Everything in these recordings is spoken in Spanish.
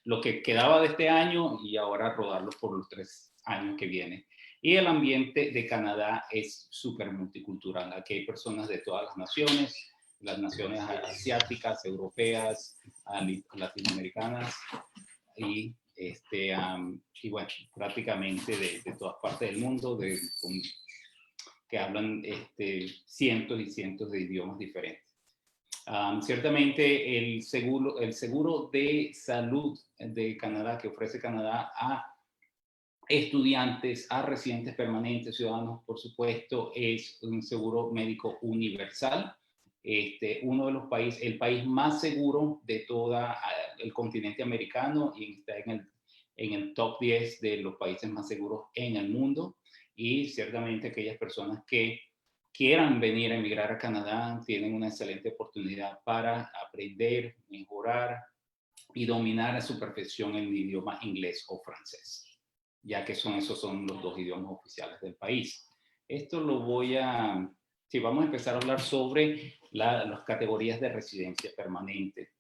lo que quedaba de este año y ahora rodarlo por los 3 años que vienen. Y el ambiente de Canadá es súper multicultural. Aquí hay personas de todas las naciones asiáticas, europeas, latinoamericanas y, y bueno, prácticamente de todas partes del mundo, que hablan cientos y cientos de idiomas diferentes. Ciertamente el seguro de salud de Canadá que ofrece Canadá a estudiantes, a residentes permanentes, ciudadanos, por supuesto, es un seguro médico universal. Uno de los países, el país más seguro de todo el continente americano y está en el top 10 de los países más seguros en el mundo. Y ciertamente aquellas personas que quieran venir a emigrar a Canadá tienen una excelente oportunidad para aprender, mejorar y dominar a su perfección en el idioma inglés o francés, ya que esos son los dos idiomas oficiales del país. Esto lo vamos a empezar a hablar sobre las categorías de residencia permanente.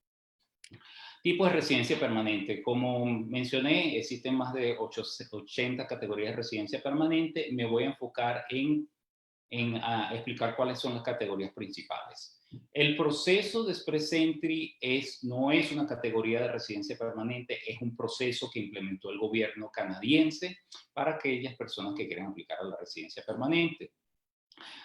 Tipos de residencia permanente. Como mencioné, existen más de 80 categorías de residencia permanente. Me voy a enfocar en explicar cuáles son las categorías principales. El proceso de Express Entry no es una categoría de residencia permanente, es un proceso que implementó el gobierno canadiense para aquellas personas que quieren aplicar a la residencia permanente.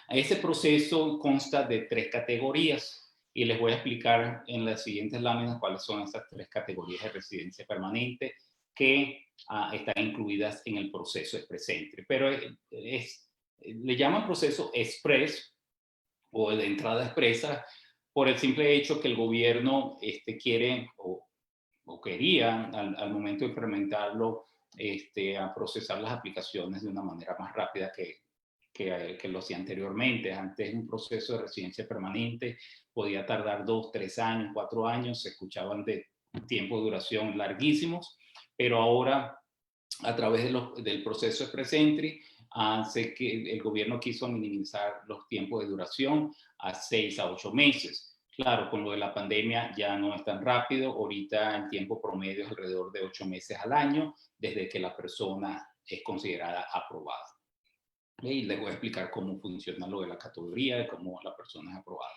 Ese proceso consta de 3 categorías y les voy a explicar en las siguientes láminas cuáles son esas 3 categorías de residencia permanente que están incluidas en el proceso Express Entry. Pero le llaman proceso express o de entrada expresa por el simple hecho que el gobierno quiere o quería al momento de implementarlo a procesar las aplicaciones de una manera más rápida que lo hacía anteriormente. Antes un proceso de residencia permanente podía tardar 2, 3 años, 4 años, se escuchaban de tiempo de duración larguísimos, pero ahora a través del proceso Express Entry, sé que el gobierno quiso minimizar los tiempos de duración a 6 a 8 meses. Claro, con lo de la pandemia ya no es tan rápido. Ahorita el tiempo promedio es alrededor de 8 meses al año desde que la persona es considerada aprobada. Y les voy a explicar cómo funciona lo de la categoría y cómo la persona es aprobada.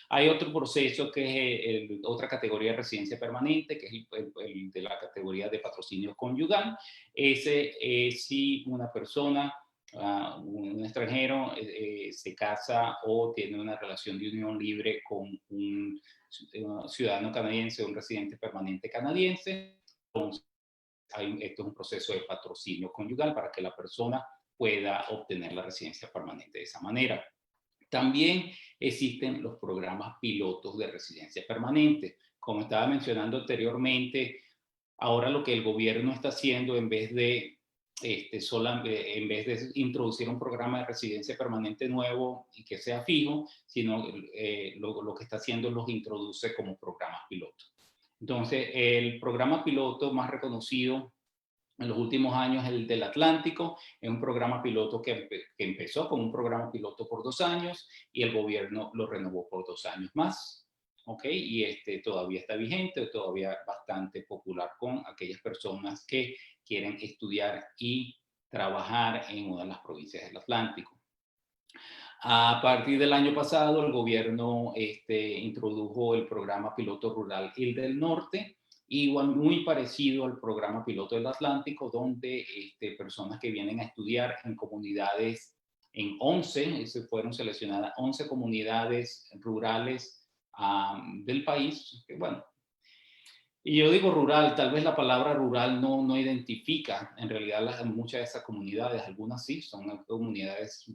Hay otro proceso que es otra categoría de residencia permanente, que es el de la categoría de patrocinio conyugal. Ese es si una persona, un extranjero, se casa o tiene una relación de unión libre con un ciudadano canadiense o un residente permanente canadiense. Entonces, esto es un proceso de patrocinio conyugal para que la persona pueda obtener la residencia permanente de esa manera. También existen los programas pilotos de residencia permanente. Como estaba mencionando anteriormente, ahora lo que el gobierno está haciendo en vez de introducir un programa de residencia permanente nuevo y que sea fijo, sino lo que está haciendo los introduce como programas pilotos. Entonces, el programa piloto más reconocido en los últimos años el del Atlántico, es un programa piloto que empezó con un programa piloto por 2 años y el gobierno lo renovó por 2 años más. ¿Ok? Y todavía está vigente, todavía bastante popular con aquellas personas que quieren estudiar y trabajar en una de las provincias del Atlántico. A partir del año pasado, el gobierno introdujo el programa piloto rural IL del Norte, igual muy parecido al programa piloto del Atlántico, donde personas que vienen a estudiar en comunidades, en 11, fueron seleccionadas 11 comunidades rurales del país, que bueno, y yo digo rural, tal vez la palabra rural no identifica en realidad muchas de esas comunidades, algunas sí, son comunidades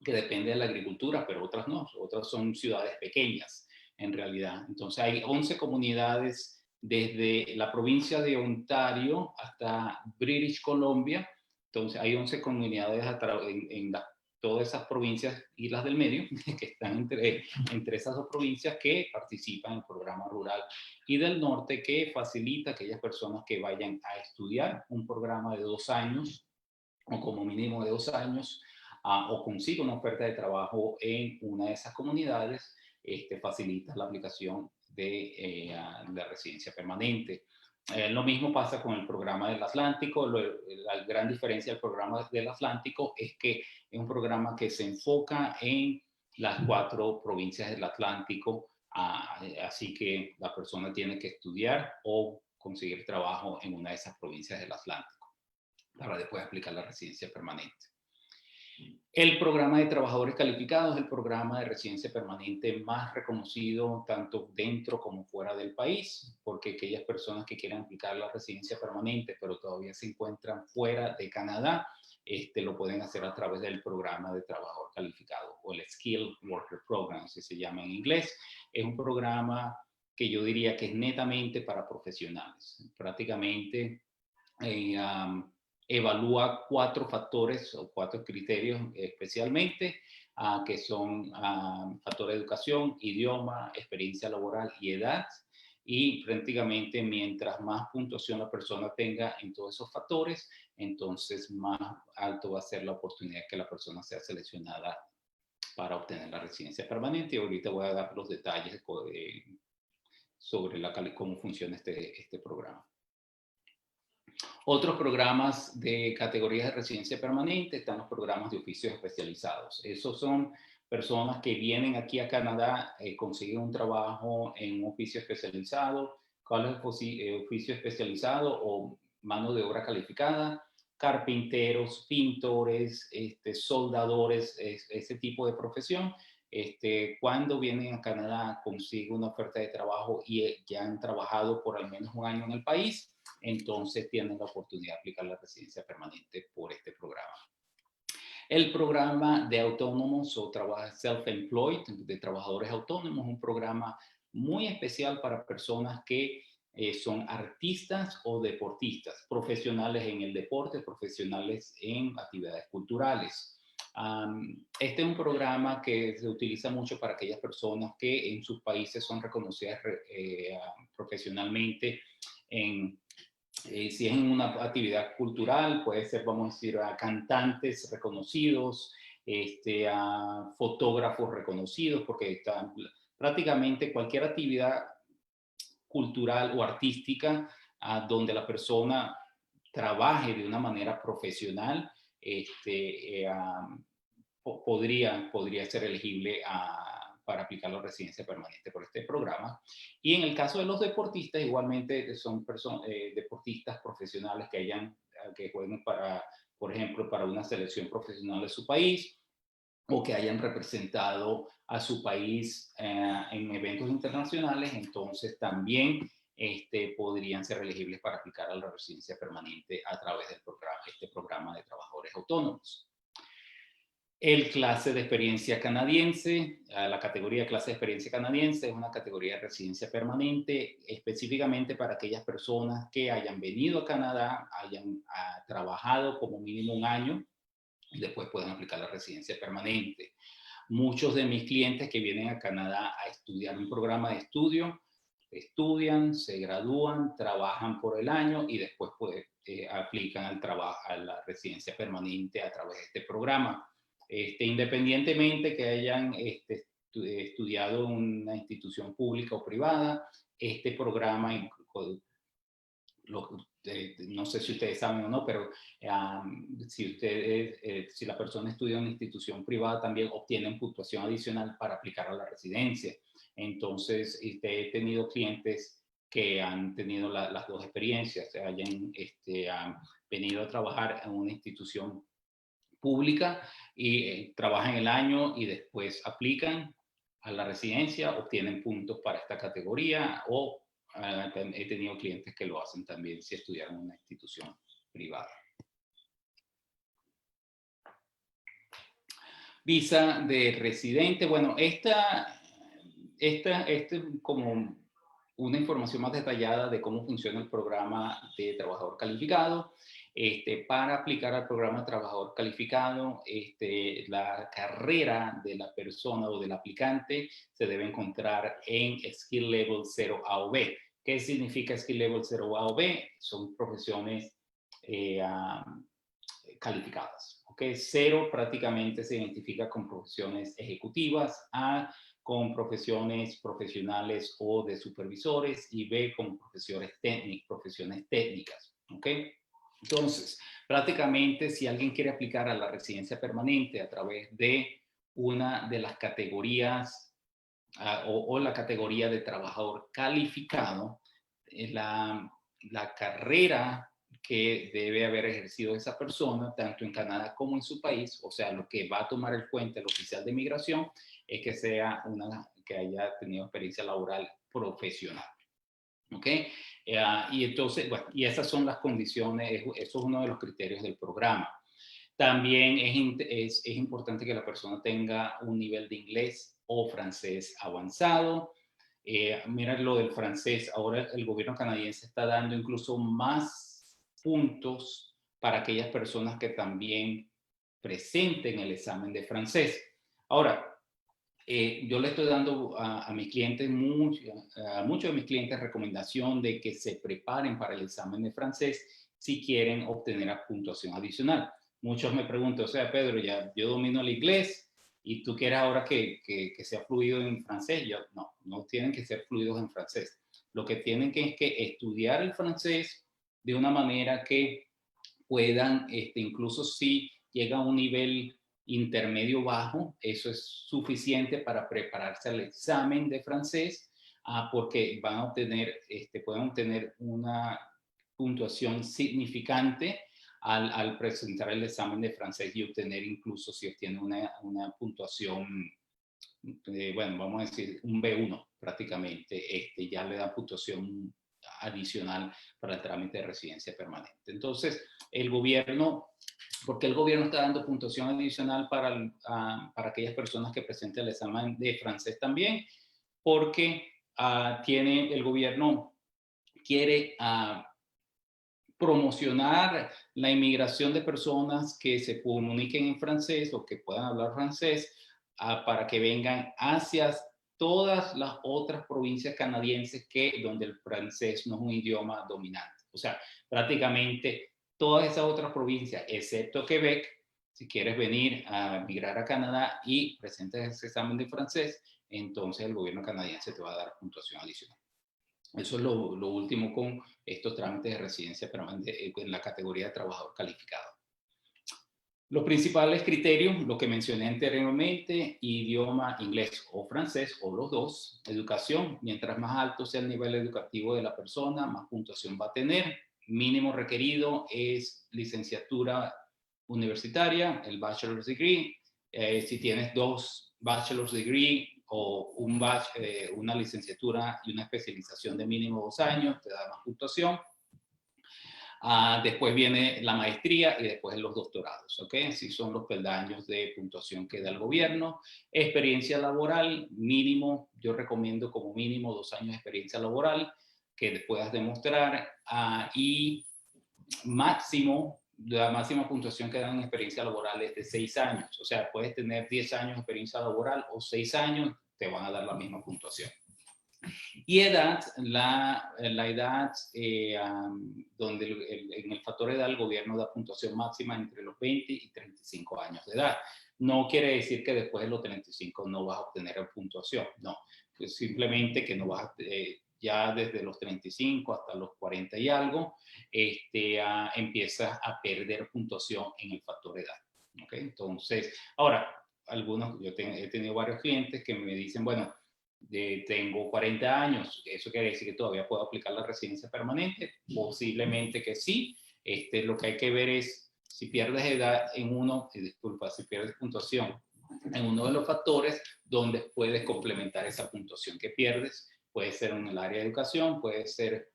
que depende de la agricultura, pero otras no, otras son ciudades pequeñas en realidad. Entonces hay 11 comunidades desde la provincia de Ontario hasta British Columbia. Entonces hay 11 comunidades en todas esas provincias y las del medio, que están entre esas dos provincias que participan en el programa rural y del norte, que facilita a aquellas personas que vayan a estudiar un programa de 2 años o como mínimo de 2 años, o consiga una oferta de trabajo en una de esas comunidades, facilita la aplicación de residencia permanente. Lo mismo pasa con el programa del Atlántico. La gran diferencia del programa del Atlántico es que es un programa que se enfoca en las 4 provincias del Atlántico, así que la persona tiene que estudiar o conseguir trabajo en una de esas provincias del Atlántico para después aplicar la residencia permanente. El programa de trabajadores calificados es el programa de residencia permanente más reconocido tanto dentro como fuera del país, porque aquellas personas que quieran aplicar la residencia permanente pero todavía se encuentran fuera de Canadá, lo pueden hacer a través del programa de trabajador calificado o el Skilled Worker Program, si se llama en inglés. Es un programa que yo diría que es netamente para profesionales. Prácticamente evalúa 4 factores o 4 criterios especialmente, que son factor de educación, idioma, experiencia laboral y edad. Y prácticamente mientras más puntuación la persona tenga en todos esos factores, entonces más alto va a ser la oportunidad que la persona sea seleccionada para obtener la residencia permanente. Y ahorita voy a dar los detalles sobre cómo funciona este programa. Otros programas de categorías de residencia permanente están los programas de oficios especializados. Esos son personas que vienen aquí a Canadá, consiguen un trabajo en un oficio especializado. ¿Cuál es el oficio especializado o mano de obra calificada? Carpinteros, pintores, soldadores, ese tipo de profesión. Cuando vienen a Canadá, consiguen una oferta de trabajo y ya han trabajado por al menos un año en el país, entonces tienen la oportunidad de aplicar la residencia permanente por este programa. El programa de autónomos o self-employed, de trabajadores autónomos, es un programa muy especial para personas que son artistas o deportistas, profesionales en el deporte, profesionales en actividades culturales. Este es un programa que se utiliza mucho para aquellas personas que en sus países son reconocidas profesionalmente si es en una actividad cultural, puede ser, vamos a decir, a cantantes reconocidos, a fotógrafos reconocidos, porque prácticamente cualquier actividad cultural o artística donde la persona trabaje de una manera profesional, podría ser elegible para aplicar la residencia permanente por este programa. Y en el caso de los deportistas, igualmente son deportistas profesionales que jueguen por ejemplo, para una selección profesional de su país o que hayan representado a su país en eventos internacionales, entonces también podrían ser elegibles para aplicar a la residencia permanente a través del programa de trabajadores autónomos. El clase de experiencia canadiense, la categoría de clase de experiencia canadiense es una categoría de residencia permanente específicamente para aquellas personas que hayan venido a Canadá, hayan trabajado como mínimo un año y después pueden aplicar la residencia permanente. Muchos de mis clientes que vienen a Canadá a estudiar un programa de estudio, estudian, se gradúan, trabajan por el año y después aplican a la residencia permanente a través de este programa. Independientemente que hayan estudiado en una institución pública o privada, este programa, no sé si ustedes saben o no, pero si la persona estudia en una institución privada, también obtienen puntuación adicional para aplicar a la residencia. Entonces, he tenido clientes que han tenido las dos experiencias, hayan venido a trabajar en una institución pública y trabajan el año y después aplican a la residencia, obtienen puntos para esta categoría o he tenido clientes que lo hacen también si estudiaron en una institución privada. Visa de residente. Bueno, esta es como una información más detallada de cómo funciona el programa de trabajador calificado. Para aplicar al programa de trabajador calificado, la carrera de la persona o del aplicante se debe encontrar en Skill Level 0A o B. ¿Qué significa Skill Level 0A o B? Son profesiones calificadas. ¿Okay? 0 prácticamente se identifica con profesiones ejecutivas, A con profesiones profesionales o de supervisores, y B, con profesiones técnicas. ¿Ok? Entonces, prácticamente si alguien quiere aplicar a la residencia permanente a través de una de las categorías o la categoría de trabajador calificado, la carrera que debe haber ejercido esa persona, tanto en Canadá como en su país, o sea, lo que va a tomar en cuenta el oficial de migración es que sea que haya tenido experiencia laboral profesional. ¿Ok? Y entonces, bueno, y esas son las condiciones, eso es uno de los criterios del programa. También es importante que la persona tenga un nivel de inglés o francés avanzado. Mira lo del francés, ahora el gobierno canadiense está dando incluso más puntos para aquellas personas que también presenten el examen de francés. Ahora, yo le estoy dando a mis clientes, a muchos de mis clientes, recomendación de que se preparen para el examen de francés si quieren obtener puntuación adicional. Muchos me preguntan, o sea, Pedro, ya yo domino el inglés y tú quieres ahora que sea fluido en francés. Yo, no tienen que ser fluidos en francés. Lo que tienen que es que estudiar el francés de una manera que puedan, incluso si llega a un nivel intermedio bajo, eso es suficiente para prepararse al examen de francés, porque van a obtener, pueden obtener una puntuación significante al presentar el examen de francés y obtener, incluso si obtiene una puntuación, bueno, vamos a decir un B1 prácticamente, ya le da puntuación adicional para el trámite de residencia permanente. Entonces, el gobierno, ¿por qué el gobierno está dando puntuación adicional para aquellas personas que presenten el examen de francés también? Porque el gobierno quiere promocionar la inmigración de personas que se comuniquen en francés o que puedan hablar francés, para que vengan hacia todas las otras provincias canadienses donde el francés no es un idioma dominante. O sea, prácticamente todas esas otras provincias, excepto Quebec, si quieres venir a migrar a Canadá y presentes ese examen de francés, entonces el gobierno canadiense te va a dar puntuación adicional. Eso es lo último con estos trámites de residencia permanente en la categoría de trabajador calificado. Los principales criterios, lo que mencioné anteriormente: idioma inglés o francés, o los dos. Educación: mientras más alto sea el nivel educativo de la persona, más puntuación va a tener. Mínimo requerido es licenciatura universitaria, el bachelor's degree. Si tienes 2 bachelor's degree o una licenciatura y una especialización de mínimo 2 años, te da más puntuación. Después viene la maestría y después los doctorados, ¿ok? Así son los peldaños de puntuación que da el gobierno. Experiencia laboral, mínimo, yo recomiendo como mínimo 2 años de experiencia laboral que puedas demostrar, y máximo, la máxima puntuación que dan en experiencia laboral es de 6 años. O sea, puedes tener 10 años de experiencia laboral o 6 años, te van a dar la misma puntuación. Y edad, la edad, donde en el factor edad el gobierno da puntuación máxima entre los 20 y 35 años de edad. No quiere decir que después de los 35 no vas a obtener puntuación, no. Pues simplemente que no vas a, ya desde los 35 hasta los 40 y algo, empiezas a perder puntuación en el factor edad. ¿Okay? Entonces, ahora, yo he tenido varios clientes que me dicen, bueno, tengo 40 años, eso quiere decir que todavía puedo aplicar la residencia permanente. Posiblemente que sí. Lo que hay que ver es si pierdes edad si pierdes puntuación en uno de los factores donde puedes complementar esa puntuación que pierdes. Puede ser en el área de educación, puede ser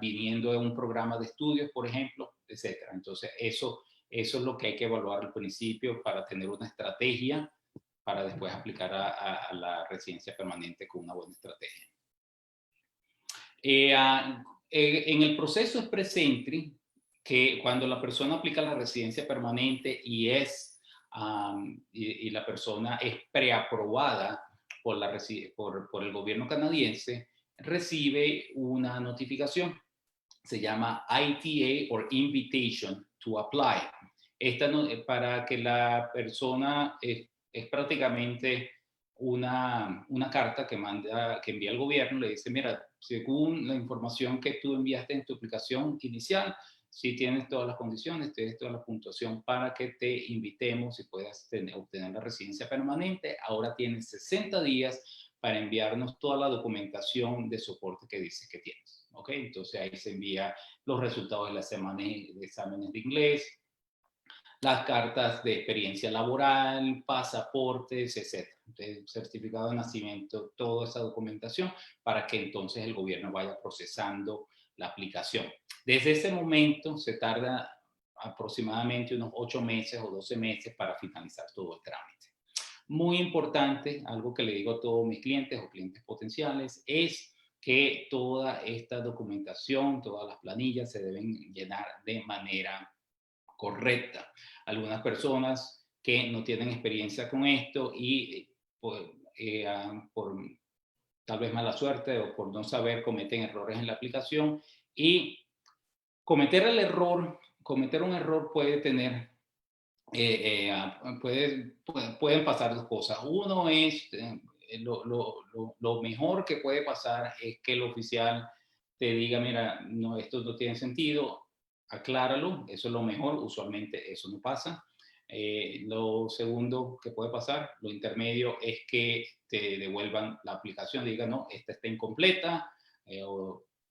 viniendo de un programa de estudios, por ejemplo, etcétera. Entonces, eso es lo que hay que evaluar al principio para tener una estrategia para después aplicar a la residencia permanente con una buena estrategia. En el proceso Express Entry, que cuando la persona aplica la residencia permanente y la persona es preaprobada por el gobierno canadiense, recibe una notificación. Se llama ITA, o Invitation to Apply. Para que la persona es prácticamente una carta que envía el gobierno, le dice, mira, según la información que tú enviaste en tu aplicación inicial, si tienes todas las condiciones, tienes toda la puntuación para que te invitemos y puedas obtener la residencia permanente. Ahora tienes 60 días para enviarnos toda la documentación de soporte que dices que tienes. ¿Ok? Entonces ahí se envía los resultados de de exámenes de inglés, las cartas de experiencia laboral, pasaportes, etc. Entonces, certificado de nacimiento, toda esa documentación para que entonces el gobierno vaya procesando la aplicación. Desde ese momento se tarda aproximadamente unos 8 meses o 12 meses para finalizar todo el trámite. Muy importante, algo que le digo a todos mis clientes o clientes potenciales, es que toda esta documentación, todas las planillas se deben llenar de manera correcta. Algunas personas que no tienen experiencia con esto y por tal vez mala suerte o por no saber cometen errores en la aplicación y cometer un error puede tener, pueden pasar dos cosas. Uno es, lo mejor que puede pasar es que el oficial te diga, mira, no, esto no tiene sentido, acláralo, eso es lo mejor, usualmente eso no pasa. Lo segundo que puede pasar, lo intermedio, es que te devuelvan la aplicación, digan, no, esta está incompleta,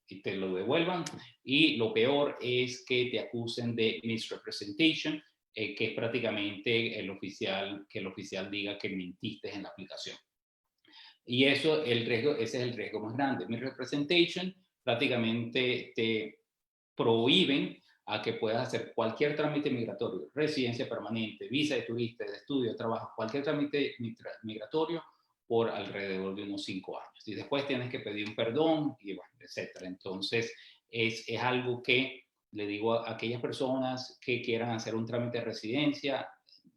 y te lo devuelvan. Y lo peor es que te acusen de misrepresentation, que es prácticamente que el oficial diga que mentiste en la aplicación. Y eso, ese es el riesgo más grande. Misrepresentation, prácticamente te prohíben a que puedas hacer cualquier trámite migratorio, residencia permanente, visa de turista, de estudio, de trabajo, cualquier trámite migratorio por alrededor de unos 5 años. Y después tienes que pedir un perdón, y bueno, etcétera. Entonces, es algo que le digo a aquellas personas que quieran hacer un trámite de residencia,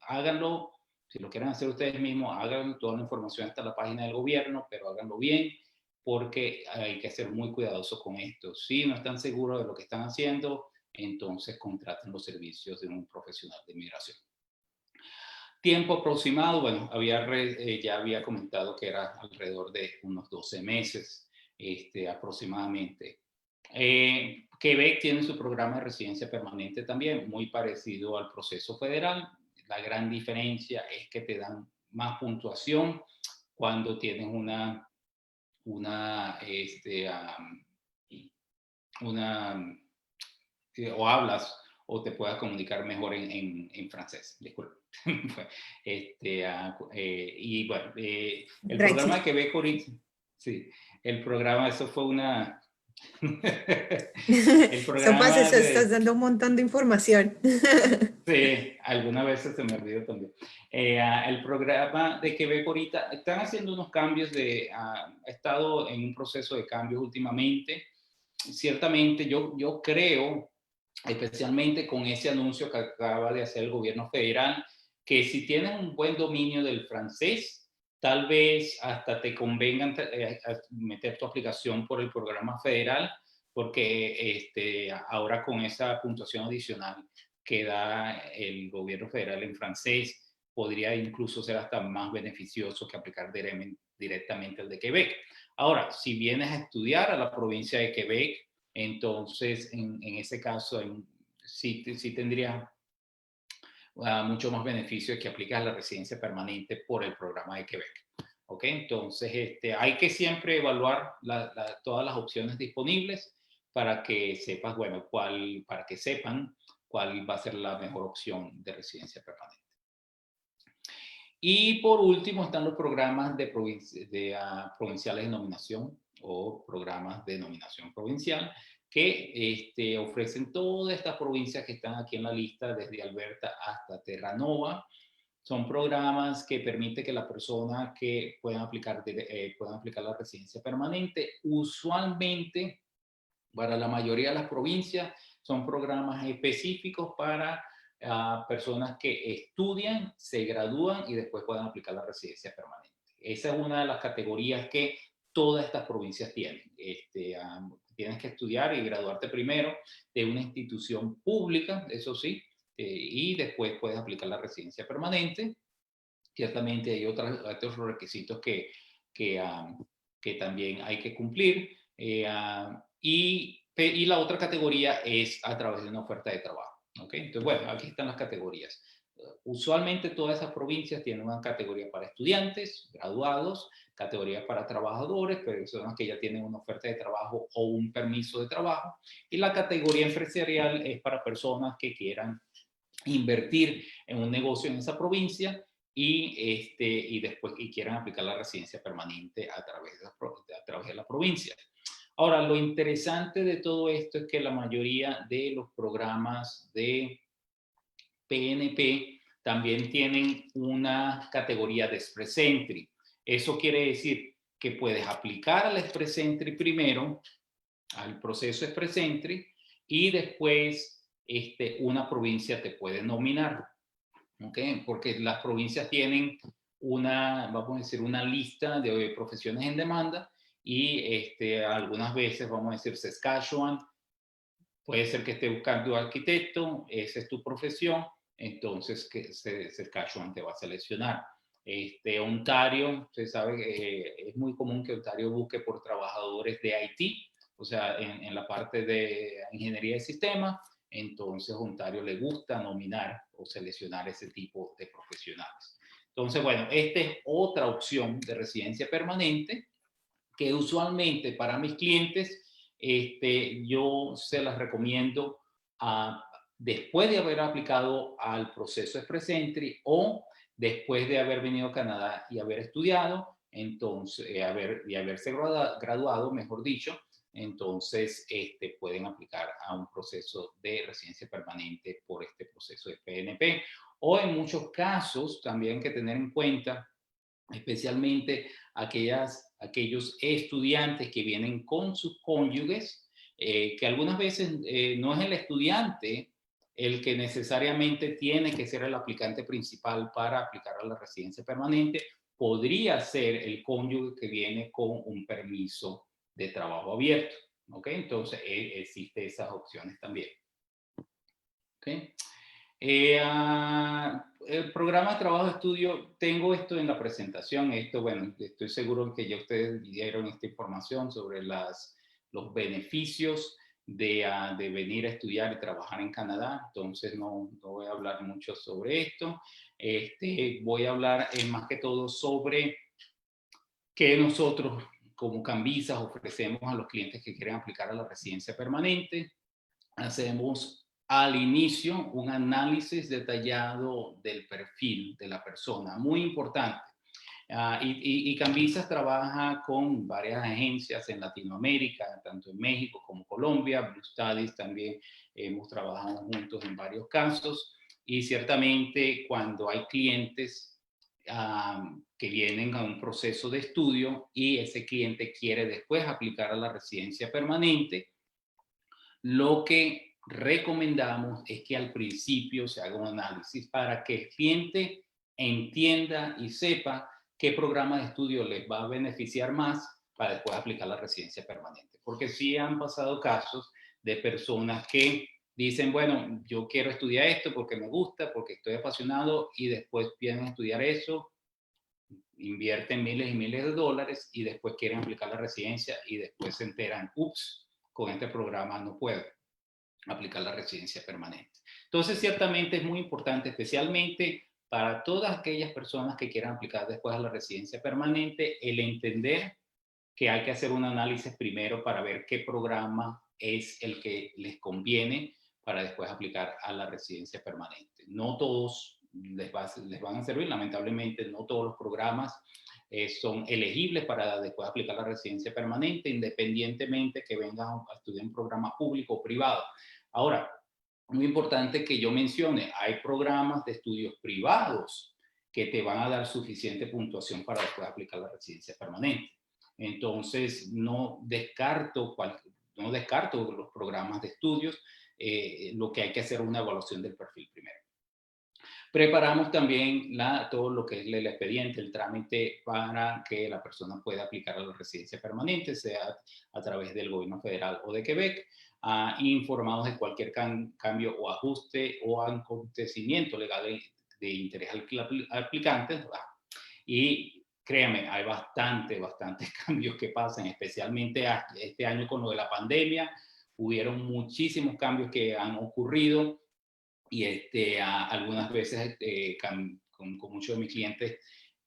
háganlo. Si lo quieren hacer ustedes mismos, hagan toda la información hasta la página del gobierno, pero háganlo bien, porque hay que ser muy cuidadoso con esto. Si no están seguros de lo que están haciendo, entonces contraten los servicios de un profesional de inmigración. Tiempo aproximado, bueno, ya había comentado que era alrededor de unos 12 meses aproximadamente. Quebec tiene su programa de residencia permanente también, muy parecido al proceso federal. La gran diferencia es que te dan más puntuación cuando tienes o hablas o te puedas comunicar mejor en francés. Disculpe. Y bueno, el programa de Quebec ahorita, sí, el programa, eso fue una... el Eso pasa, programa eso estás dando un montón de información. Sí, algunas veces se me olvidó también. El programa de Quebec ahorita están haciendo unos cambios ha estado en un proceso de cambios últimamente. Ciertamente yo creo, especialmente con ese anuncio que acaba de hacer el gobierno federal, que si tienes un buen dominio del francés, tal vez hasta te convenga meter tu aplicación por el programa federal, porque ahora con esa puntuación adicional que da el gobierno federal en francés, podría incluso ser hasta más beneficioso que aplicar directamente al de Quebec. Ahora, si vienes a estudiar a la provincia de Quebec, entonces en ese caso sí tendría mucho más beneficio que aplicar la residencia permanente por el programa de Quebec. ¿Ok? Entonces hay que siempre evaluar todas las opciones disponibles para que sepas, bueno, para que sepan cuál va a ser la mejor opción de residencia permanente. Y por último están los programas provinciales de nominación o programas de nominación provincial que ofrecen todas estas provincias que están aquí en la lista, desde Alberta hasta Terranova. Son programas que permiten que la persona que puedan aplicar la residencia permanente. Usualmente, para la mayoría de las provincias, son programas específicos para personas que estudian, se gradúan y después puedan aplicar la residencia permanente. Esa es una de las categorías que todas estas provincias tienen. Tienes que estudiar y graduarte primero de una institución pública, eso sí, y después puedes aplicar la residencia permanente. Ciertamente hay otros requisitos que, que también hay que cumplir. Y la otra categoría es a través de una oferta de trabajo. ¿Okay? Entonces, bueno, aquí están las categorías. Usualmente todas esas provincias tienen una categoría para estudiantes, graduados, categoría para trabajadores, personas que ya tienen una oferta de trabajo o un permiso de trabajo, y la categoría empresarial es para personas que quieran invertir en un negocio en esa provincia y después y quieran aplicar la residencia permanente a través de la provincia. Ahora, lo interesante de todo esto es que la mayoría de los programas de PNP también tienen una categoría de Express Entry. Eso quiere decir que puedes aplicar al Express Entry primero, al proceso Express Entry, y después una provincia te puede nominar. ¿Okay? Porque las provincias tienen vamos a decir, una lista de profesiones en demanda y algunas veces, vamos a decir, Saskatchewan, puede ser que esté buscando arquitecto, esa es tu profesión, entonces Saskatchewan te va a seleccionar. Ontario, usted sabe que es muy común que Ontario busque por trabajadores de IT, o sea, en la parte de ingeniería de sistemas, entonces Ontario le gusta nominar o seleccionar ese tipo de profesionales. Entonces, bueno, esta es otra opción de residencia permanente que usualmente para mis clientes yo se las recomiendo después de haber aplicado al proceso Express Entry o después de haber venido a Canadá y haber estudiado, entonces, y haberse graduado, mejor dicho, entonces pueden aplicar a un proceso de residencia permanente por este proceso de PNP. O en muchos casos, también hay que tener en cuenta, especialmente aquellos estudiantes que vienen con sus cónyuges, que algunas veces no es el estudiante el que necesariamente tiene que ser el aplicante principal para aplicar a la residencia permanente, podría ser el cónyuge que viene con un permiso de trabajo abierto. ¿Okay? Entonces, existen esas opciones también. ¿Okay? El programa de trabajo de estudio, tengo esto en la presentación, bueno, estoy seguro que ya ustedes dieron esta información sobre los beneficios de venir a estudiar y trabajar en Canadá, entonces no voy a hablar mucho sobre esto. Voy a hablar más que todo sobre qué nosotros como Cambisas ofrecemos a los clientes que quieren aplicar a la residencia permanente. Hacemos al inicio un análisis detallado del perfil de la persona, muy importante. Y Cambisas trabaja con varias agencias en Latinoamérica, tanto en México como Colombia. Blue Studies también hemos trabajado juntos en varios casos. Y ciertamente cuando hay clientes que vienen a un proceso de estudio y ese cliente quiere después aplicar a la residencia permanente, lo que recomendamos es que al principio se haga un análisis para que el cliente entienda y sepa qué programa de estudio les va a beneficiar más para después aplicar la residencia permanente. Porque sí han pasado casos de personas que dicen, bueno, yo quiero estudiar esto porque me gusta, porque estoy apasionado, y después vienen a estudiar eso, invierten miles y miles de dólares y después quieren aplicar la residencia y después se enteran, ups, con este programa no puedo aplicar la residencia permanente. Entonces, ciertamente es muy importante, especialmente para todas aquellas personas que quieran aplicar después a la residencia permanente, el entender que hay que hacer un análisis primero para ver qué programa es el que les conviene para después aplicar a la residencia permanente. No todos les van a servir, lamentablemente no todos los programas son elegibles para después aplicar la residencia permanente, independientemente que vengan a estudiar un programa público o privado. Ahora, muy importante que yo mencione, hay programas de estudios privados que te van a dar suficiente puntuación para después aplicar la residencia permanente. Entonces, no descarto los programas de estudios, lo que hay que hacer es una evaluación del perfil primero. Preparamos también todo lo que es el expediente, el trámite para que la persona pueda aplicar a la residencia permanente, sea a través del gobierno federal o de Quebec, informados de cualquier cambio o ajuste o acontecimiento legal de interés al aplicante, Y créanme, hay bastantes cambios que pasan, especialmente este año con lo de la pandemia. Hubieron muchísimos cambios que han ocurrido y algunas veces con muchos de mis clientes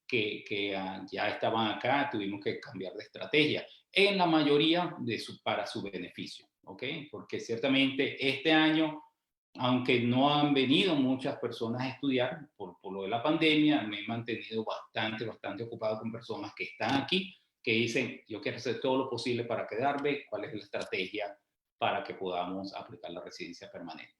que ya estaban acá, tuvimos que cambiar de estrategia, en la mayoría para su beneficio, ¿ok? Porque ciertamente este año, aunque no han venido muchas personas a estudiar por lo de la pandemia, me he mantenido bastante ocupado con personas que están aquí, que dicen, yo quiero hacer todo lo posible para quedarme, cuál es la estrategia para que podamos aplicar la residencia permanente.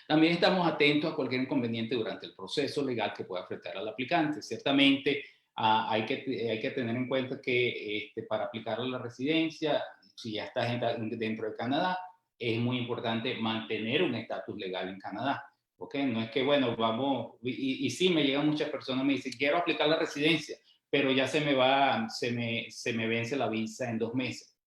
También estamos atentos a cualquier inconveniente durante el proceso legal que pueda afectar al aplicante. Ciertamente hay que tener en cuenta que para aplicar a la residencia, si ya estás dentro de Canadá, es muy importante mantener un estatus legal en Canadá. ¿Ok? No es que, bueno, vamos, y sí, me llegan muchas personas, me dicen, quiero aplicar la residencia, pero ya se me vence la visa en 2 meses.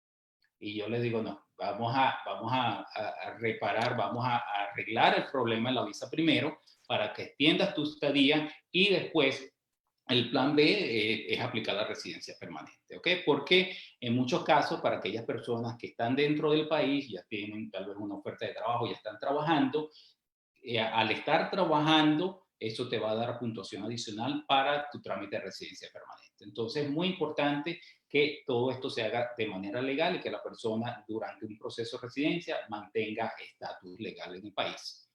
Y yo les digo, no, vamos a reparar, vamos a arreglar el problema de la visa primero para que extiendas tu estadía y después el plan B es aplicar la residencia permanente, ¿ok? Porque en muchos casos, para aquellas personas que están dentro del país, ya tienen tal vez una oferta de trabajo, ya están trabajando, al estar trabajando, eso te va a dar puntuación adicional para tu trámite de residencia permanente. Entonces, es muy importante que todo esto se haga de manera legal y que la persona durante un proceso de residencia mantenga estatus legal en el país.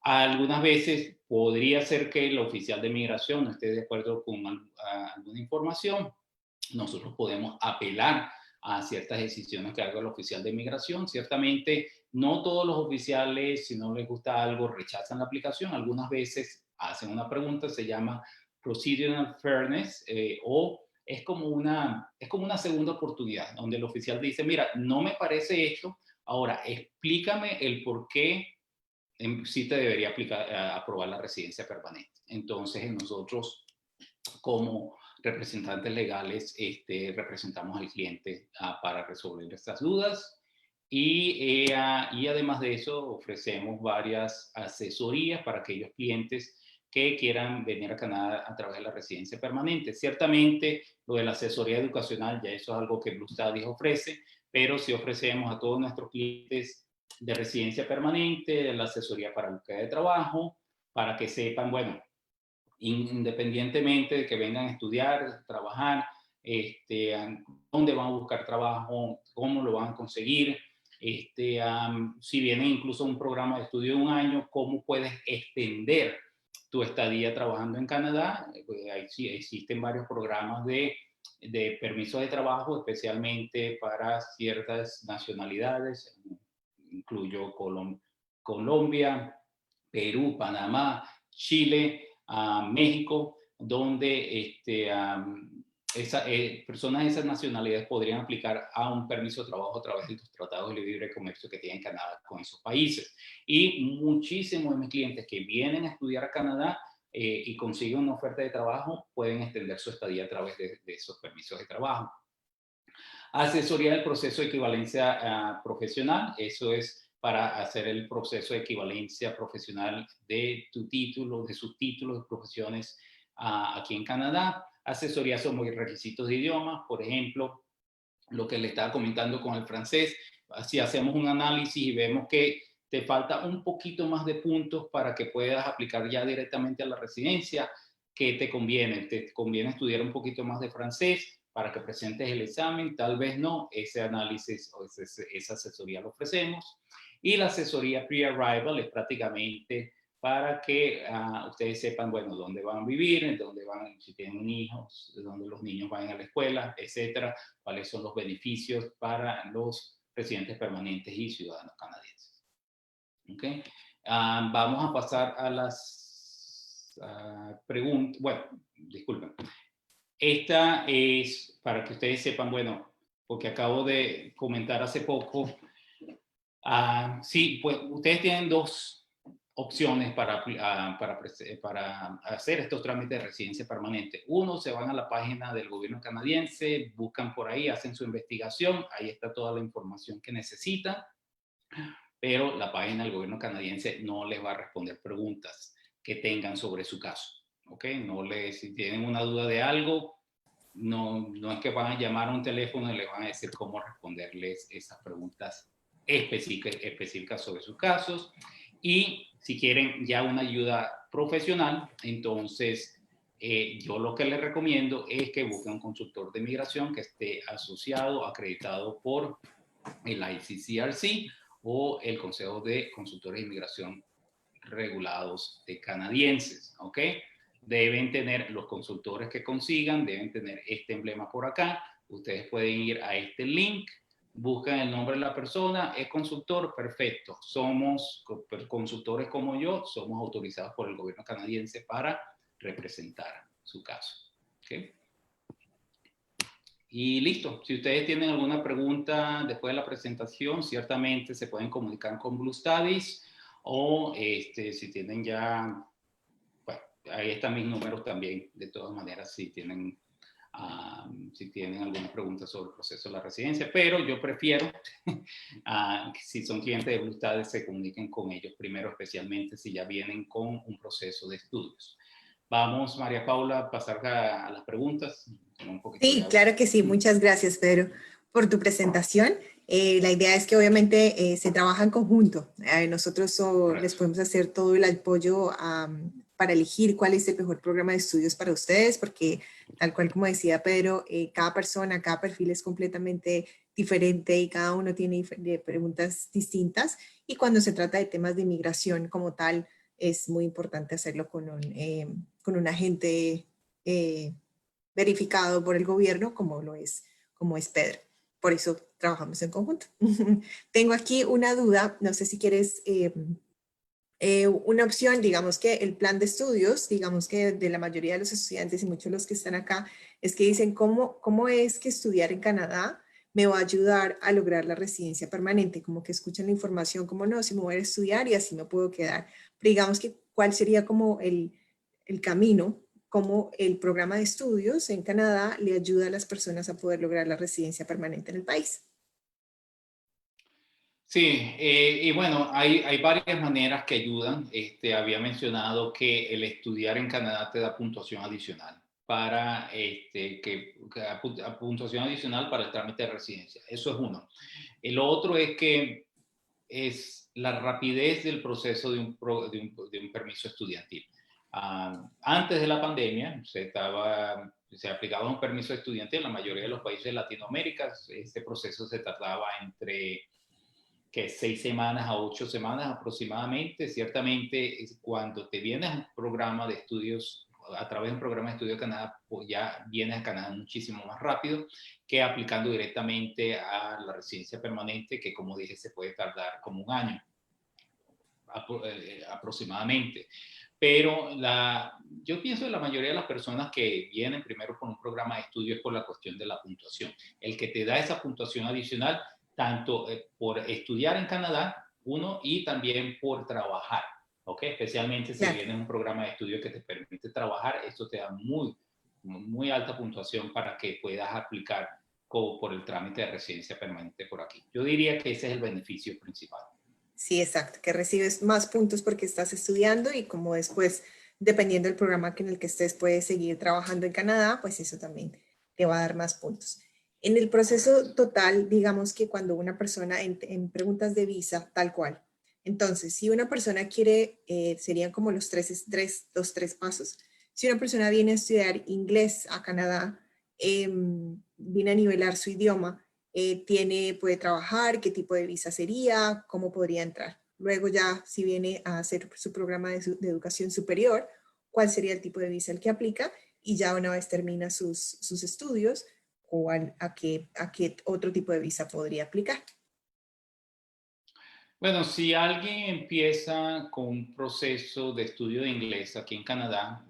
Algunas veces podría ser que el oficial de migración no esté de acuerdo con alguna información. Nosotros podemos apelar a ciertas decisiones que haga el oficial de migración. Ciertamente, no todos los oficiales, si no les gusta algo, rechazan la aplicación. Algunas veces hacen una pregunta, se llama procedural fairness, o es como una segunda oportunidad, donde el oficial dice, mira, no me parece esto, ahora explícame el por qué sí te debería aprobar la residencia permanente. Entonces, nosotros como representantes legales representamos al cliente para resolver estas dudas y además de eso ofrecemos varias asesorías para aquellos clientes que quieran venir a Canadá a través de la residencia permanente. Ciertamente lo de la asesoría educacional ya eso es algo que Blue Studies ofrece, pero sí ofrecemos a todos nuestros clientes de residencia permanente, la asesoría para búsqueda de trabajo, para que sepan, bueno, independientemente de que vengan a estudiar, trabajar, dónde van a buscar trabajo, cómo lo van a conseguir, si vienen incluso a un programa de estudio de 1 año, cómo puedes extender tu estadía trabajando en Canadá. Pues ahí sí existen varios programas de permiso de trabajo, especialmente para ciertas nacionalidades, incluyo Colombia, Perú, Panamá, Chile, México, donde personas de esas nacionalidades podrían aplicar a un permiso de trabajo a través de los tratados de libre comercio que tiene Canadá con esos países. Y muchísimos de mis clientes que vienen a estudiar a Canadá y consiguen una oferta de trabajo pueden extender su estadía a través de esos permisos de trabajo. Asesoría del proceso de equivalencia profesional, eso es para hacer el proceso de equivalencia profesional de tu título, de sus títulos de profesiones aquí en Canadá. Asesoría sobre requisitos de idioma, por ejemplo, lo que le estaba comentando con el francés. Si hacemos un análisis y vemos que te falta un poquito más de puntos para que puedas aplicar ya directamente a la residencia, ¿qué te conviene? ¿Te conviene estudiar un poquito más de francés para que presentes el examen? Tal vez no. Ese análisis o esa asesoría lo ofrecemos. Y la asesoría pre-arrival es prácticamente para que ustedes sepan, bueno, dónde van a vivir, dónde van, si tienen hijos, dónde los niños van a la escuela, etcétera, cuáles son los beneficios para los residentes permanentes y ciudadanos canadienses. ¿Okay? Vamos a pasar a las preguntas. Bueno, disculpen. Esta es para que ustedes sepan, bueno, porque acabo de comentar hace poco. Sí, pues ustedes tienen 2 opciones para hacer estos trámites de residencia permanente. Uno, se van a la página del gobierno canadiense, buscan por ahí, hacen su investigación, ahí está toda la información que necesitan, pero la página del gobierno canadiense no les va a responder preguntas que tengan sobre su caso. ¿ok? Si tienen una duda de algo, no es que van a llamar a un teléfono y les van a decir cómo responderles esas preguntas específicas sobre sus casos. Y si quieren ya una ayuda profesional, entonces yo lo que les recomiendo es que busquen un consultor de migración que esté asociado, acreditado por el ICCRC o el Consejo de Consultores de Inmigración Regulados de Canadienses, ¿ok? Deben tener los consultores que consigan, deben tener este emblema por acá. Ustedes pueden ir a este link, buscan el nombre de la persona, es consultor, perfecto. Somos consultores como yo, somos autorizados por el gobierno canadiense para representar su caso, ¿ok? Y listo. Si ustedes tienen alguna pregunta después de la presentación, ciertamente se pueden comunicar con Blue Studies o si tienen ya, bueno, ahí están mis números también, de todas maneras, si tienen alguna pregunta sobre el proceso de la residencia, pero yo prefiero, si son clientes de Blue Studies, se comuniquen con ellos primero, especialmente si ya vienen con un proceso de estudios. Vamos, María Paula, a pasar a las preguntas. Un poquito de Sí, agua. claro que sí. Muchas gracias, Pedro, por tu presentación. La idea es que obviamente se trabaja en conjunto. Nosotros les podemos hacer todo el apoyo para elegir cuál es el mejor programa de estudios para ustedes, porque tal cual como decía Pedro, cada persona, cada perfil es completamente diferente y cada uno tiene preguntas distintas. Y cuando se trata de temas de inmigración como tal, es muy importante hacerlo con un agente verificado por el gobierno como es Pedro. Por eso trabajamos en conjunto. Tengo aquí una duda, no sé si quieres una opción, digamos que el plan de estudios, digamos que de la mayoría de los estudiantes y muchos de los que están acá, es que dicen cómo es que estudiar en Canadá me va a ayudar a lograr la residencia permanente, como que escuchan la información, como no, si me voy a estudiar y así me puedo quedar. Pero digamos que cuál sería como el camino, cómo el programa de estudios en Canadá le ayuda a las personas a poder lograr la residencia permanente en el país. Sí, y bueno, hay varias maneras que ayudan. Había mencionado que el estudiar en Canadá te da puntuación adicional para puntuación adicional para el trámite de residencia. Eso es uno. El otro es que es la rapidez del proceso de un permiso estudiantil. Antes de la pandemia se aplicaba un permiso estudiantil en la mayoría de los países de Latinoamérica. Este proceso se tardaba entre 6 semanas a 8 semanas aproximadamente. Ciertamente, cuando te vienes a un programa de estudios, a través de un programa de estudio de Canadá, pues ya vienes a Canadá muchísimo más rápido que aplicando directamente a la residencia permanente, que como dije, se puede tardar como un año aproximadamente. Pero yo pienso que la mayoría de las personas que vienen primero con un programa de estudio es por la cuestión de la puntuación. El que te da esa puntuación adicional, tanto por estudiar en Canadá, uno, y también por trabajar, ¿ok? Especialmente si Claro. vienes un programa de estudio que te permite trabajar, esto te da muy alta puntuación para que puedas aplicar por el trámite de residencia permanente por aquí. Yo diría que ese es el beneficio principal. Sí, exacto, que recibes más puntos porque estás estudiando y como después, dependiendo del programa en el que estés, puedes seguir trabajando en Canadá, pues eso también te va a dar más puntos. En el proceso total, digamos que cuando una persona en preguntas de visa, tal cual. Entonces, si una persona quiere, serían como los tres pasos. Si una persona viene a estudiar inglés a Canadá, viene a nivelar su idioma, puede trabajar, qué tipo de visa sería, cómo podría entrar. Luego ya, si viene a hacer su programa de educación superior, cuál sería el tipo de visa el que aplica y ya una vez termina sus estudios, o a qué otro tipo de visa podría aplicar. Bueno, si alguien empieza con un proceso de estudio de inglés aquí en Canadá,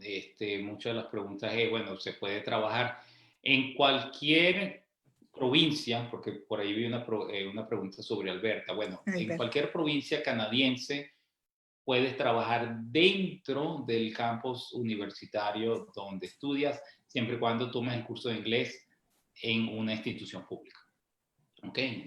muchas de las preguntas es, bueno, ¿se puede trabajar en cualquier provincia? Porque por ahí vi una pregunta sobre Alberta. Bueno, en Alberto. cualquier provincia canadiense puedes trabajar dentro del campus universitario donde estudias, siempre y cuando tomes el curso de inglés en una institución pública. Okay.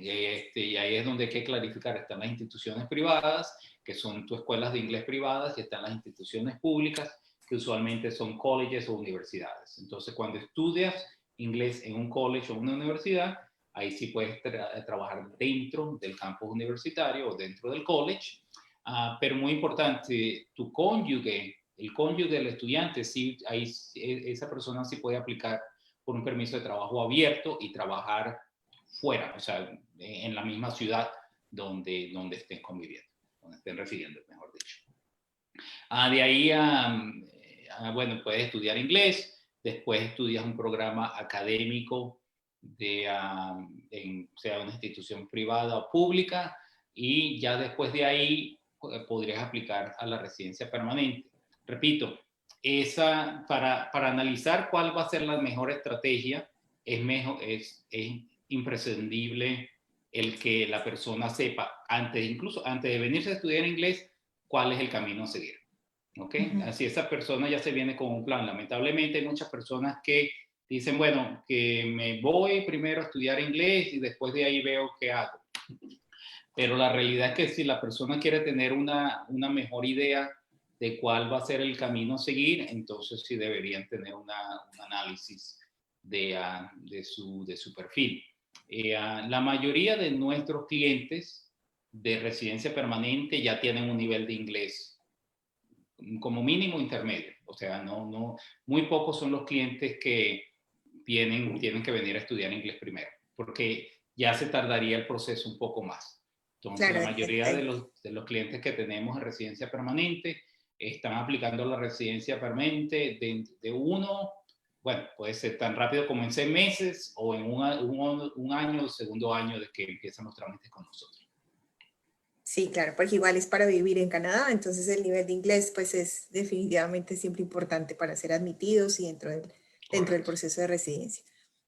Y ahí es donde hay que clarificar. Están las instituciones privadas, que son tus escuelas de inglés privadas, y están las instituciones públicas, que usualmente son colleges o universidades. Entonces, cuando estudias inglés en un college o una universidad, ahí sí puedes trabajar dentro del campus universitario o dentro del college. Pero muy importante, tu cónyuge, el cónyuge del estudiante, sí, ahí, esa persona sí puede aplicar por un permiso de trabajo abierto y trabajar fuera, o sea, en la misma ciudad donde estén conviviendo, donde estén residiendo, mejor dicho. De ahí, bueno, puedes estudiar inglés, después estudias un programa académico sea una institución privada o pública, y ya después de ahí podrías aplicar a la residencia permanente. Repito, para analizar cuál va a ser la mejor estrategia, es imprescindible el que la persona sepa, incluso antes de venirse a estudiar inglés, cuál es el camino a seguir. ¿Ok? Así esa persona ya se viene con un plan. Lamentablemente hay muchas personas que dicen, bueno, que me voy primero a estudiar inglés y después de ahí veo qué hago. Pero la realidad es que si la persona quiere tener una mejor idea de cuál va a ser el camino a seguir, entonces sí deberían tener un análisis de su perfil. La mayoría de nuestros clientes de residencia permanente ya tienen un nivel de inglés como mínimo intermedio. O sea, muy pocos son los clientes que tienen que venir a estudiar inglés primero, porque ya se tardaría el proceso un poco más. Entonces, Claro, la mayoría de los clientes que tenemos en residencia permanente están aplicando la residencia permanente de uno, bueno, puede ser tan rápido como en 6 meses o en un año, segundo año de que empiezan los trámites con nosotros. Sí, claro, porque igual es para vivir en Canadá, entonces el nivel de inglés pues es definitivamente siempre importante para ser admitidos y dentro del Correcto. proceso de residencia.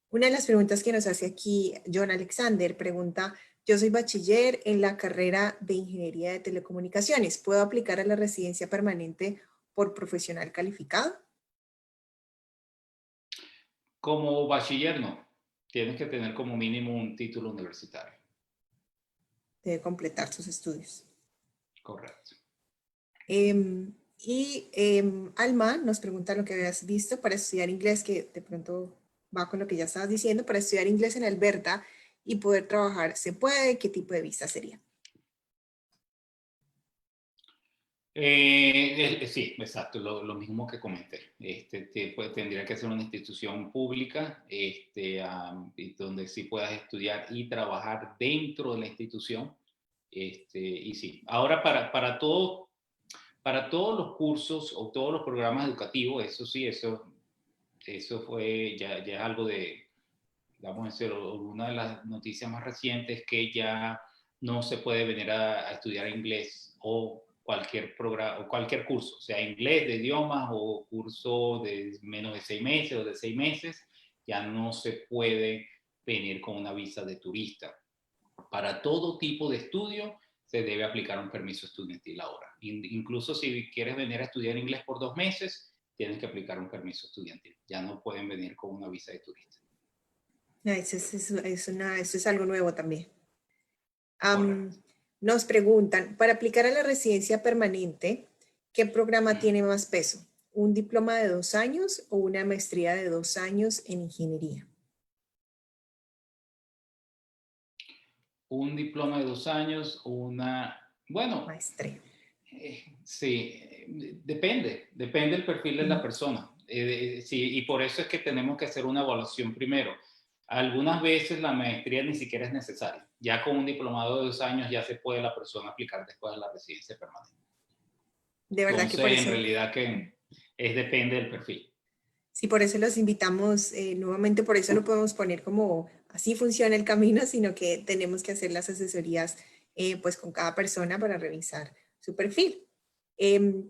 Una de las preguntas que nos hace aquí John Alexander pregunta, yo soy bachiller en la carrera de Ingeniería de Telecomunicaciones, ¿puedo aplicar a la residencia permanente por profesional calificado? Como bachiller no, tienes que tener como mínimo un título universitario. Debe completar sus estudios. Correcto. Alma nos pregunta lo que habías visto para estudiar inglés, que de pronto va con lo que ya estabas diciendo, para estudiar inglés en Alberta y poder trabajar, ¿se puede? ¿Qué tipo de visa sería? Sí, exacto, lo mismo que comenté. Tendría que ser una institución pública donde sí puedas estudiar y trabajar dentro de la institución. Y sí, ahora para todos los cursos o todos los programas educativos, eso sí, eso fue ya es algo vamos a decir, una de las noticias más recientes, que ya no se puede venir a estudiar inglés o cualquier programa o cualquier curso, sea inglés de idiomas o curso de menos de 6 meses o de 6 meses, ya no se puede venir con una visa de turista. Para todo tipo de estudio se debe aplicar un permiso estudiantil ahora. Incluso si quieres venir a estudiar inglés por 2 meses, tienes que aplicar un permiso estudiantil. Ya no pueden venir con una visa de turista. Eso es algo nuevo también. Correcto. Nos preguntan, para aplicar a la residencia permanente, ¿qué programa tiene más peso? ¿Un diploma de 2 años o una maestría de 2 años en ingeniería? Un diploma de 2 años, bueno, Maestría. sí, depende del perfil de la Ujú. persona. Sí, y por eso es que tenemos que hacer una evaluación primero. Algunas veces la maestría ni siquiera es necesaria. Ya con un diplomado de 2 años ya se puede la persona aplicar después de la residencia permanente. De verdad que por Entonces, en eso, realidad que depende del perfil. sí, por eso los invitamos nuevamente, por eso no podemos poner como así funciona el camino, sino que tenemos que hacer las asesorías pues con cada persona para revisar su perfil.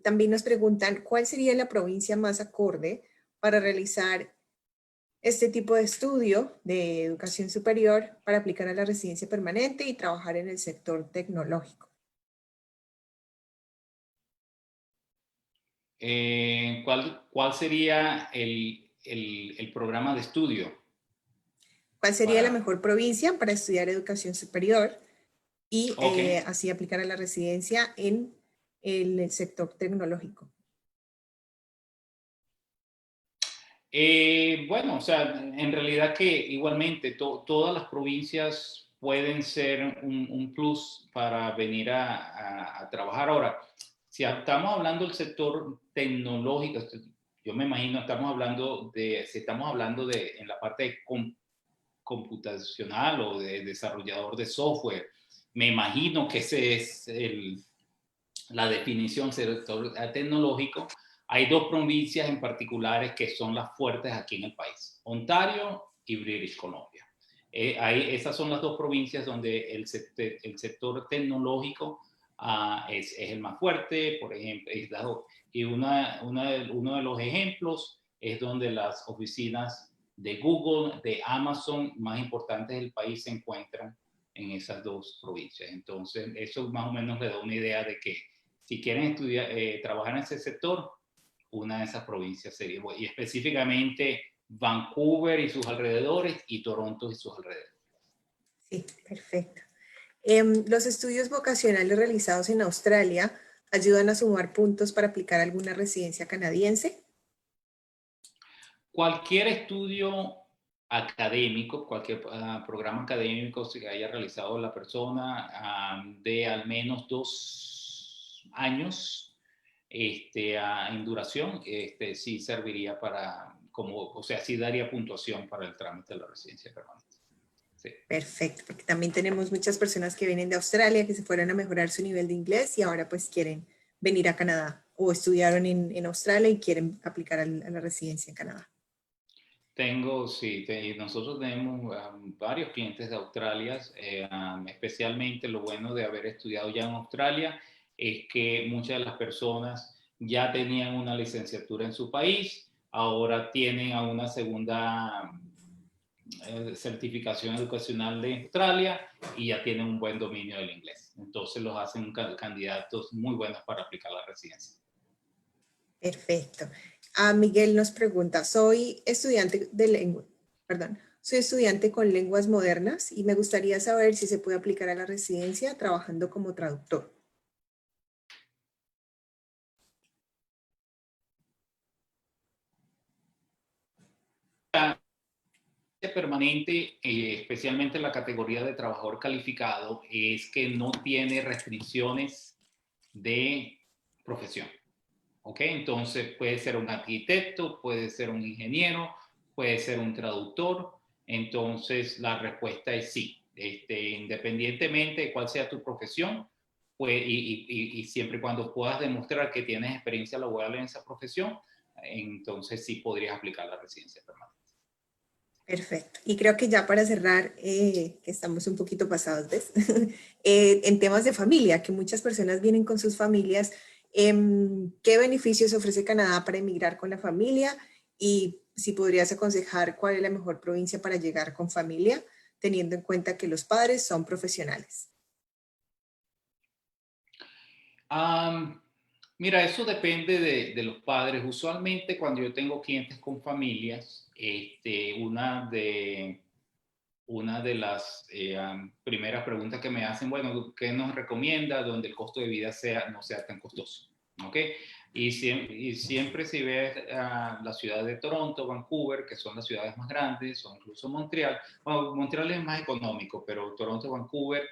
También nos preguntan, ¿cuál sería la provincia más acorde para realizar este tipo de estudio de educación superior para aplicar a la residencia permanente y trabajar en el sector tecnológico? ¿Cuál sería el programa de estudio ¿Cuál sería la para... mejor provincia para estudiar educación superior y Ok, así aplicar a la residencia en el sector tecnológico? Bueno, o sea, en realidad que igualmente todas las provincias pueden ser un plus para venir a trabajar. Ahora, si estamos hablando del sector tecnológico, yo me imagino, si estamos hablando de en la parte de computacional o de desarrollador de software, me imagino que ese es la definición sector tecnológico. Hay dos provincias en particulares que son las fuertes aquí en el país, Ontario y British Columbia. Esas son las dos provincias donde el sector tecnológico es el más fuerte, por ejemplo, y uno de los ejemplos es donde las oficinas de Google, de Amazon más importantes del país se encuentran en esas dos provincias. Entonces, eso más o menos le da una idea de que si quieren estudiar, trabajar en ese sector, una de esas provincias sería, y específicamente Vancouver y sus alrededores y Toronto y sus alrededores. Sí, perfecto. Los estudios vocacionales realizados en Australia ayudan a sumar puntos para aplicar alguna residencia canadiense. Cualquier estudio académico, cualquier programa académico que haya realizado la persona de al menos 2 años en duración, sí serviría o sea, sí daría puntuación para el trámite de la residencia permanente. Sí. Perfecto, porque también tenemos muchas personas que vienen de Australia, que se fueron a mejorar su nivel de inglés y ahora pues quieren venir a Canadá o estudiaron en Australia y quieren aplicar a la residencia en Canadá. Sí, nosotros tenemos varios clientes de Australia, especialmente lo bueno de haber estudiado ya en Australia es que muchas de las personas ya tenían una licenciatura en su país, ahora tienen a una segunda certificación educacional de Australia y ya tienen un buen dominio del inglés. Entonces los hacen candidatos muy buenos para aplicar la residencia. Perfecto. Miguel nos pregunta, soy estudiante de lengua, perdón, soy estudiante con lenguas modernas y me gustaría saber si se puede aplicar a la residencia trabajando como traductor. Permanente, especialmente en la categoría de trabajador calificado, es que no tiene restricciones de profesión. ¿Ok? Entonces puede ser un arquitecto, puede ser un ingeniero, puede ser un traductor. Entonces la respuesta es sí. Independientemente de cuál sea tu profesión, pues, y siempre y cuando puedas demostrar que tienes experiencia laboral en esa profesión, entonces sí podrías aplicar la residencia permanente. Perfecto. Y creo que ya para cerrar, que estamos un poquito pasados, ¿ves? En temas de familia, que muchas personas vienen con sus familias, ¿qué beneficios ofrece Canadá para emigrar con la familia? Y si podrías aconsejar cuál es la mejor provincia para llegar con familia, teniendo en cuenta que los padres son profesionales. Mira, eso depende de los padres. Usualmente cuando yo tengo clientes con familias, una de las primeras preguntas que me hacen, bueno, ¿qué nos recomienda donde el costo de vida no sea tan costoso? ¿Ok? Y siempre si ves la ciudad de Toronto, Vancouver, que son las ciudades más grandes, o incluso Montreal, bueno, Montreal es más económico, pero Toronto, Vancouver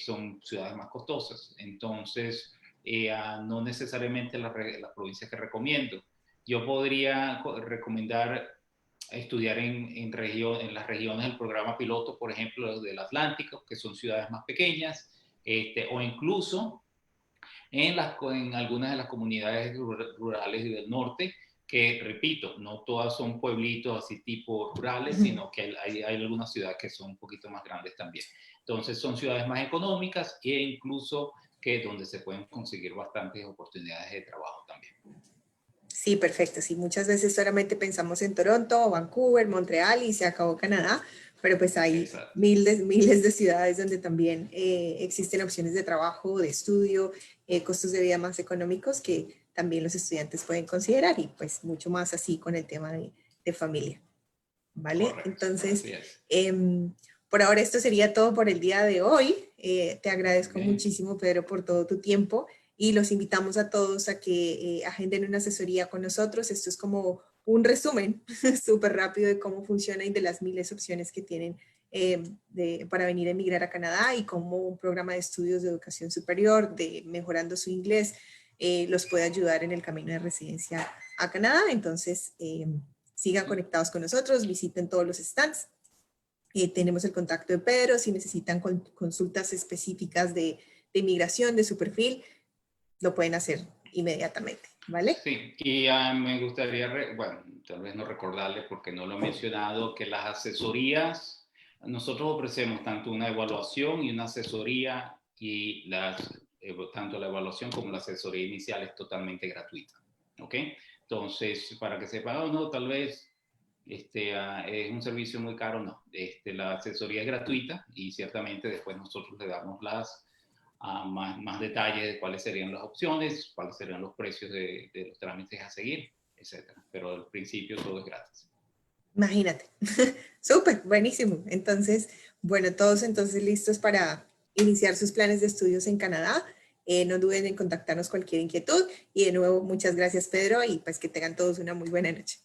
son ciudades más costosas. Entonces, no necesariamente las provincias que recomiendo. Yo podría recomendar estudiar en las regiones del programa piloto, por ejemplo, del Atlántico, que son ciudades más pequeñas, o incluso en algunas de las comunidades rurales del norte, que repito, no todas son pueblitos así tipo rurales, sino que hay algunas ciudades que son un poquito más grandes también. Entonces son ciudades más económicas e incluso que donde se pueden conseguir bastantes oportunidades de trabajo también. Sí, perfecto. Sí, muchas veces solamente pensamos en Toronto, Vancouver, Montreal y se acabó Canadá, pero pues hay miles de ciudades donde también existen opciones de trabajo, de estudio, costos de vida más económicos que también los estudiantes pueden considerar y pues mucho más así con el tema de familia. ¿Vale? Correcto, entonces, por ahora esto sería todo por el día de hoy. Te agradezco muchísimo, Pedro, por todo tu tiempo y los invitamos a todos a que agenden una asesoría con nosotros. Esto es como un resumen súper rápido de cómo funciona y de las miles de opciones que tienen para venir a emigrar a Canadá y cómo un programa de estudios de educación superior, de mejorando su inglés, los puede ayudar en el camino de residencia a Canadá. Entonces, sigan conectados con nosotros, visiten todos los stands. Tenemos el contacto de Pedro si necesitan consultas específicas de inmigración, de su perfil, lo pueden hacer inmediatamente, ¿vale? Sí, y me gustaría, bueno, tal vez no recordarle porque no lo he mencionado, que las asesorías, nosotros ofrecemos tanto una evaluación y una asesoría y tanto la evaluación como la asesoría inicial es totalmente gratuita, ¿ok? Entonces, para que sepan, oh, no, tal vez es un servicio muy caro, no. La asesoría es gratuita y ciertamente después nosotros le damos más detalles de cuáles serían las opciones, cuáles serían los precios de los trámites a seguir, etcétera. Pero al principio todo es gratis. Imagínate. Súper, buenísimo. Entonces, bueno, todos entonces listos para iniciar sus planes de estudios en Canadá. No duden en contactarnos cualquier inquietud. Y de nuevo, muchas gracias, Pedro, y pues que tengan todos una muy buena noche.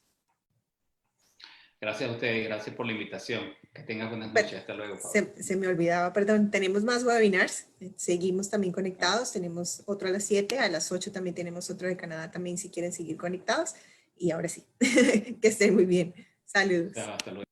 Gracias a ustedes, gracias por la invitación. Que tengan buenas noches. Hasta luego, Pablo. Se me olvidaba, perdón, tenemos más webinars. Seguimos también conectados. Tenemos otro a las 7, a las 8 también tenemos otro de Canadá también si quieren seguir conectados. Y ahora sí, que estén muy bien. Saludos. Hasta luego.